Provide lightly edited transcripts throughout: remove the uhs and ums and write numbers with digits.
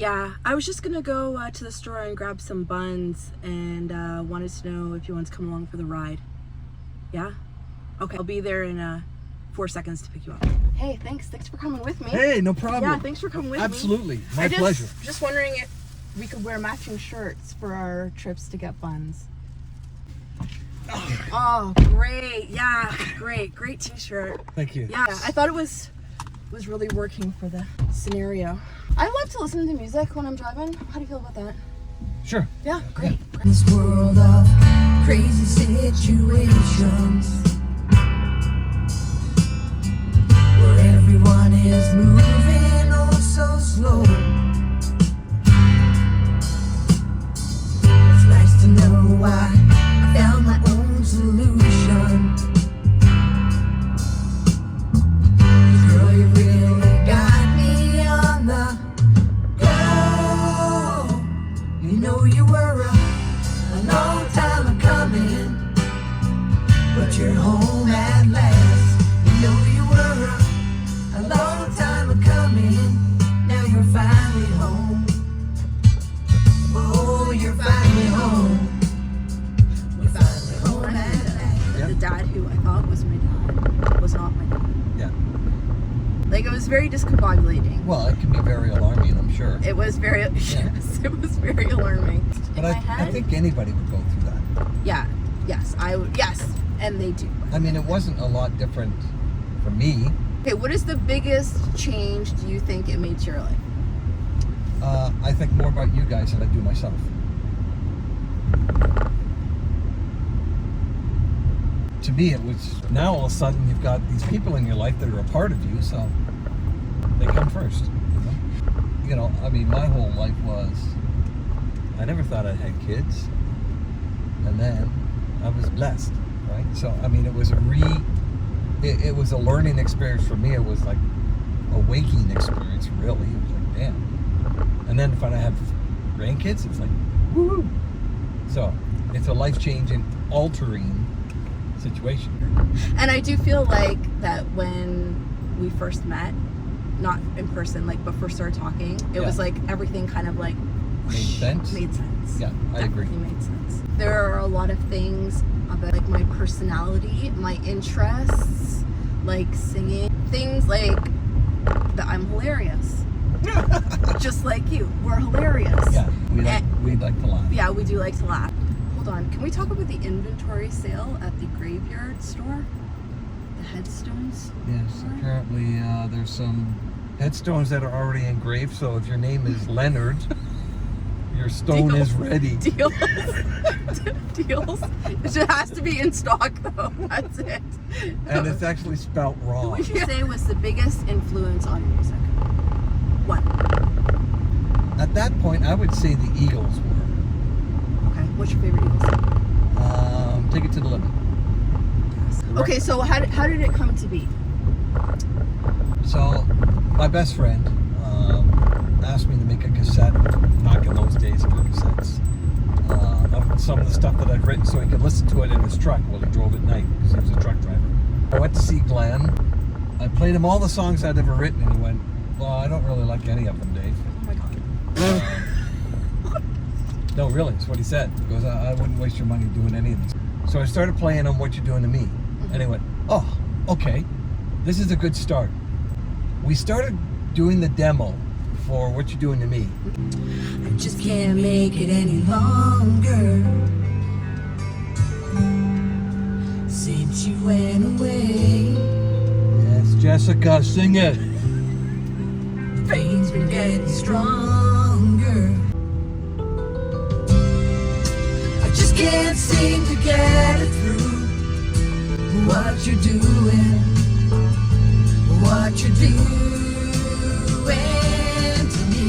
Yeah, I was just gonna go to the store and grab some buns and wanted to know if you want to come along for the ride. Yeah? Okay, I'll be there in 4 seconds to pick you up. Hey, thanks for coming with me. Hey, no problem. Yeah, thanks for coming with Absolutely. me. My pleasure. Just wondering if we could wear matching shirts for our trips to get buns. Oh, great. Yeah, great t-shirt. Thank you. Yeah, I thought it was really working for the scenario. I love to listen to music when I'm driving. How do you feel about that? Sure. Yeah, great. This world of crazy situations, where everyone is moving oh so slow. It's nice to know I found my own solution. Girl, you really got me on the go. You know you were a long time coming, but you're home at last. You know you were a long time coming, now you're finally home. Oh, you're finally home. You're finally home at last. The dad who I thought was my dad was not my dad. Yeah. Like, it was very discombobulating. Well, it can be very alarming, I'm sure. It was very, yes, it was very alarming. But I think anybody would go through that. Yeah, yes, yes, and they do. I mean, it wasn't a lot different for me. Okay, what is the biggest change do you think it made to your life? I think more about you guys than I do myself. To me, it was, now all of a sudden you've got these people in your life that are a part of you, so they come first. You know, I mean, my whole life was, I never thought I had kids, and then I was blessed, right? So, I mean, it was it was a learning experience for me. It was like a waking experience, really. It was like, damn. And then if I have grandkids, it's like, woo-hoo. So, it's a life-changing, altering situation. And I do feel like that when we first met, not in person, like, but first started talking, it was like everything kind of like Made sense? Made sense. Yeah, I agree. Definitely made sense. There are a lot of things about like my personality, my interests, like singing, things like that I'm hilarious. Just like you, we're hilarious. Yeah, we like to laugh. Yeah, we do like to laugh. Hold on, can we talk about the inventory sale at the graveyard store? The headstones? Yes, apparently there's some headstones that are already engraved, so if your name is Leonard, your stone is ready. Deals. Deals. It has to be in stock though, that's it. And it's actually spelt wrong. What would you say was the biggest influence on your music? What? At that point, I would say the Eagles were. Okay, what's your favorite Eagles song? Take It to the Limit. Okay, so how did it come to be? So, my best friend asked me to make a cassette, back in those days of cassettes, of some of the stuff that I'd written so he could listen to it in his truck while he drove at night, because he was a truck driver. I went to see Glenn. I played him all the songs I'd ever written, and he went, well, I don't really like any of them, Dave. Oh my God. No, really, that's what he said. He goes, I wouldn't waste your money doing any of these. So I started playing him What You Doing to Me. And he went, oh, okay, this is a good start. We started doing the demo for What You Doing to Me. I just can't make it any longer since you went away. Yes, Jessica, sing it. The pain's been getting stronger. I just can't seem to get it through what you're doing, what you're doing to me.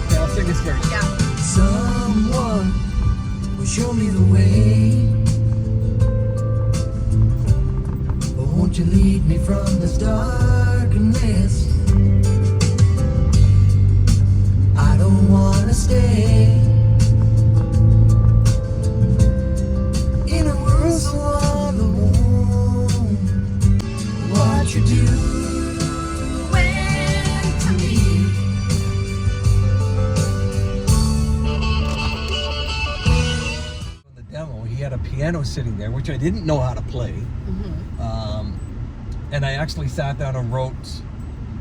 Okay, I'll sing this verse. Yeah. Someone will show me the way, but won't you lead me from this darkness? I don't wanna stay in a world so all alone. What you doing to me? had a piano sitting there, which I didn't know how to play. And I actually sat down and wrote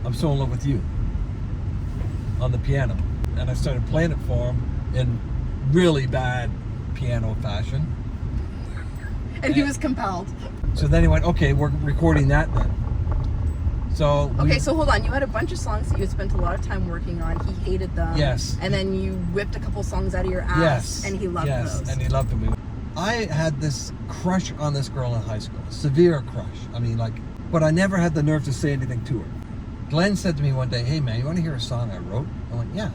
"I'm So in Love with You" on the piano, and I started playing it for him in really bad piano fashion. And he was compelled. So then he went, okay, we're recording that then. So so hold on. You had a bunch of songs that you had spent a lot of time working on. He hated them. Yes. And then you whipped a couple songs out of your ass. Yes. And he loved those. Yes, and he loved them. I had this crush on this girl in high school, severe crush. I mean, like, but I never had the nerve to say anything to her. Glenn said to me one day, hey man, you want to hear a song I wrote? I went, yeah.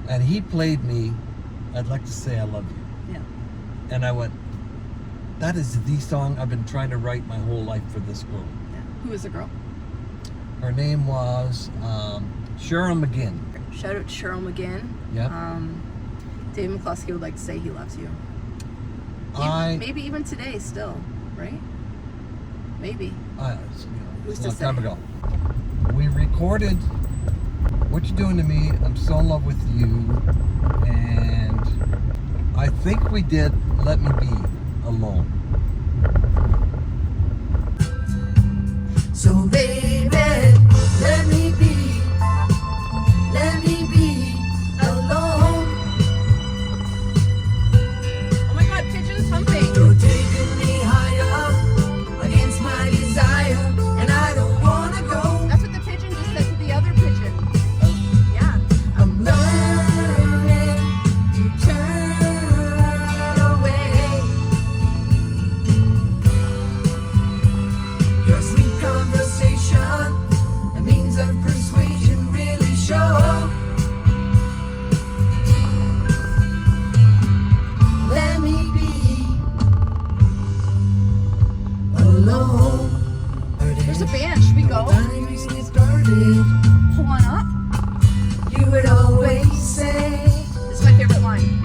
And he played me, I'd Like to Say I Love You. Yeah. And I went, that is the song I've been trying to write my whole life for this girl. Yeah. Who was the girl? Her name was Cheryl McGinn. Shout out to Cheryl McGinn. Yeah. Dave McCluskey would like to say he loves you. Maybe even today still, right? Maybe. It's a long time ago. We recorded What You Doing to Me, I'm So in Love with You, and I think we did Let Me Be Alone. So baby, let me be alone. Oh my God, pigeons humping. You're taking me higher against my desire, and I don't wanna go. That's what the pigeon just said to the other pigeon. Yeah. I'm learning to turn away. Your sweet conversation and means of persuasion really show. Let me be alone. There's a band. Should we go? Time recently started. Pull on up. You would always say, This is my favorite line.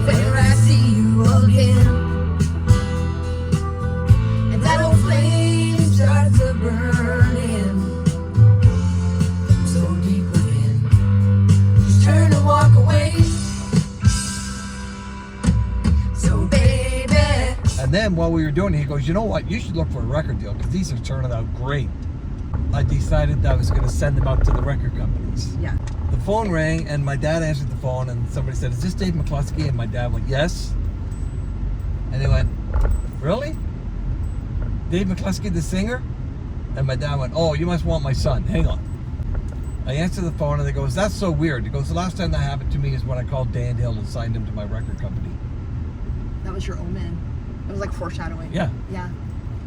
whenever I see you again, and that old flame starts to burn in, so deep within, just turn and walk away. So baby, And then while we were doing it, he goes, you know what? You should look for a record deal because these are turning out great. I decided that I was going to send them out to the record companies. Yeah. The phone rang and my dad answered the phone and somebody said, is this Dave McCluskey? And my dad went, yes. And they went, really? Dave McCluskey, the singer? And my dad went, oh, you must want my son. Hang on. I answered the phone and he goes, that's so weird. He goes, the last time that happened to me is when I called Dan Hill and signed him to my record company. That was your omen. It was like foreshadowing. Yeah. Yeah.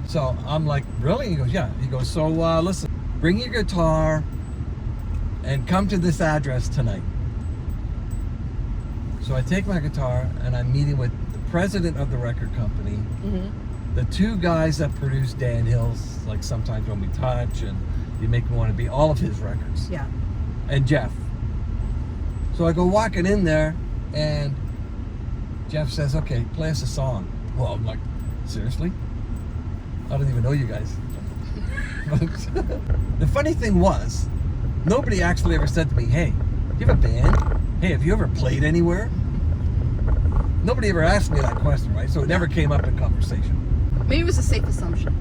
So I'm like, really? He goes, yeah. He goes, so listen, bring your guitar and come to this address tonight. So I take my guitar and I'm meeting with the president of the record company, the two guys that produce Dan Hill's, like Sometimes When We Touch and You Make Me Want to Be, all of his records. Yeah. And Jeff. So I go walking in there and Jeff says, okay, play us a song. Well, I'm like, seriously? I don't even know you guys. The funny thing was, nobody actually ever said to me, hey, do you have a band? Hey, have you ever played anywhere? Nobody ever asked me that question, right? So it never came up in conversation. Maybe it was a safe assumption.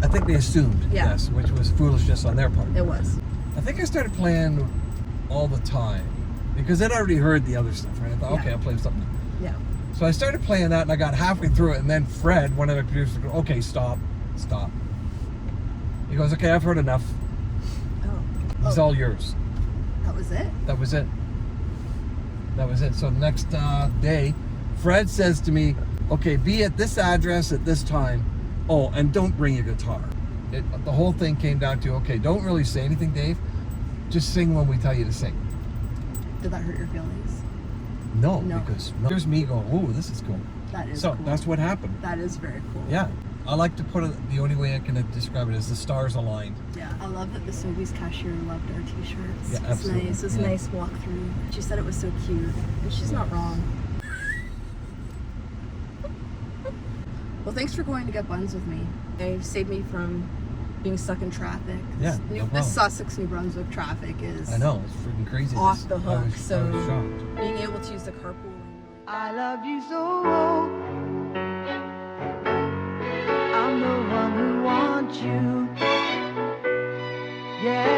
I think they assumed, Yeah. yes, which was foolishness on their part. It was. I think I started playing all the time because I'd already heard the other stuff, right? I thought, Yeah. okay, I'll play something. Yeah. So I started playing that and I got halfway through it and then Fred, one of the producers, goes, okay, stop. He goes, okay, I've heard enough. Oh. It's all yours. That was it? That was it. That was it. So the next day, Fred says to me, okay, be at this address at this time. Oh, and don't bring your guitar. The whole thing came down to, okay, don't really say anything, Dave. Just sing when we tell you to sing. Did that hurt your feelings? No, No. because here's me going, ooh, this is cool. That is So cool. that's what happened. That is very cool. Yeah. I like to put it, the only way I can describe it is the stars aligned. Yeah. I love that the Sobeys cashier loved our t-shirts. Yeah, It's absolutely. nice. It was a Yeah. nice walkthrough. She said it was so cute. And she's not wrong. Well, thanks for going to get buns with me. It saved me from being stuck in traffic. Yeah, no This problem. Sussex, New Brunswick traffic is I know, it's freaking crazy. off the hook. I was So shocked. being able to use the carpool lane. I love you so. you. Yeah.